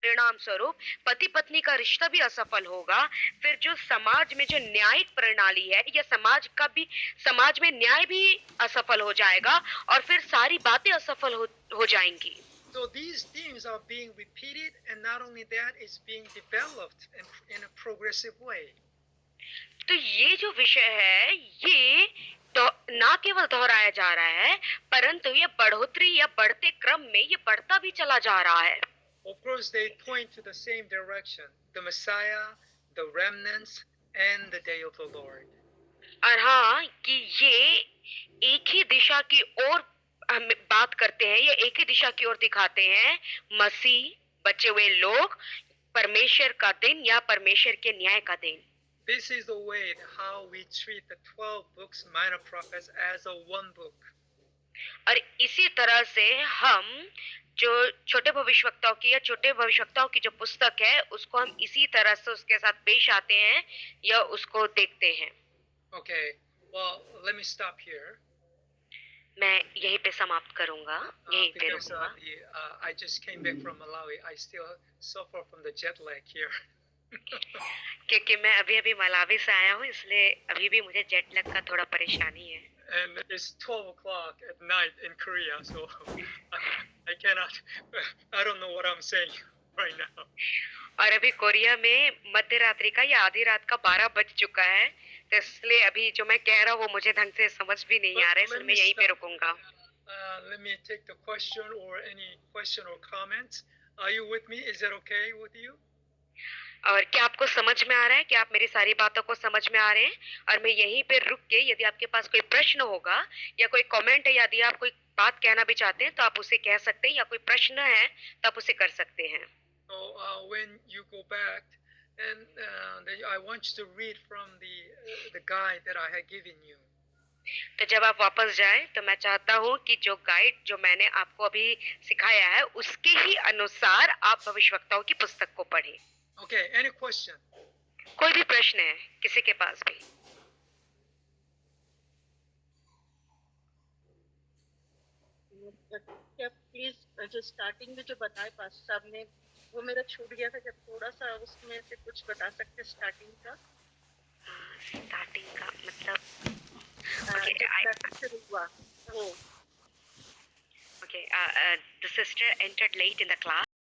परिणाम स्वरूप पति पत्नी का रिश्ता भी असफल होगा। फिर जो समाज में जो न्यायिक प्रणाली है या समाज में न्याय भी असफल हो जाएगा और फिर सारी बातें असफल हो जाएंगी। So these themes are being repeated, and not only that, it's being developed in a progressive way. तो ये जो विषय है ये तो ना केवल दोहराया जा रहा है, परंतु ये बढ़ोतरी या बढ़ते क्रम में ये बढ़ता भी चला जा रहा है। Of course, they point to the same direction: the Messiah, the remnants, and the day of the Lord. और हाँ कि ये एक ही दिशा की ओर हम बात करते हैं, ये एक ही दिशा की ओर दिखाते हैं, मसीह, बचे हुए लोग, परमेश्वर का दिन या परमेश्वर के न्याय का दिन। This is the way how we treat the 12 books, minor prophets, as a one book. और इसी तरह से हम जो छोटे भविष्यवक्ताओं की या छोटे भविष्यवक्ताओं की जो पुस्तक है उसको हम इसी तरह से उसके साथ पेश आते हैं या उसको देखते हैं। Okay, well, let me stop here. मैं यहीं पे समाप्त करूंगा, यहीं पे Because रुकूंगा। I just came back from Malawi. I still suffer from the jet lag here. क्योंकि मैं अभी अभी मलावी से आया हूँ, इसलिए अभी भी मुझे जेट लैग का थोड़ा परेशानी है। And it's 12 o'clock at night in Korea, so I cannot, I don't know what I'm saying right now. और अभी कोरिया में मध्य रात्रि का या आधी रात का 12 बज चुका है, तो इसलिए अभी जो मैं कह रहा हूँ वो मुझे ढंग से समझ भी नहीं आ रहा है, इसलिए मैं यहीं पे रुकूंगा। Let me take the question or any question or comments. Are you with me? Is that okay with you? और क्या आपको समझ में आ रहा है? क्या आप मेरी सारी बातों को समझ में आ रहे हैं? और मैं यहीं पे रुक के यदि आपके पास कोई प्रश्न होगा या कोई कमेंट है, यदि आप कोई बात कहना भी चाहते हैं तो आप उसे कह सकते हैं, या कोई प्रश्न है तो आप उसे कर सकते हैं। So when you go back, and I want you to read from the guide that I had given you. तो जब आप वापस जाएं तो मैं चाहता हूं कि जो गाइड जो मैंने आपको अभी सिखाया है उसके ही अनुसार आप भविष्यवक्ताओं की पुस्तक को पढ़ें। Okay, any question? कोई भी प्रश्न है किसी के पास भी? क्या प्लीज जो स्टार्टिंग में जो बताए पास साहब ने वो मेरा छूट गया था, जब थोड़ा सा उसमें से कुछ बता सकते स्टार्टिंग का? स्टार्टिंग का मतलब से हुआ वो okay, the sister entered late in the class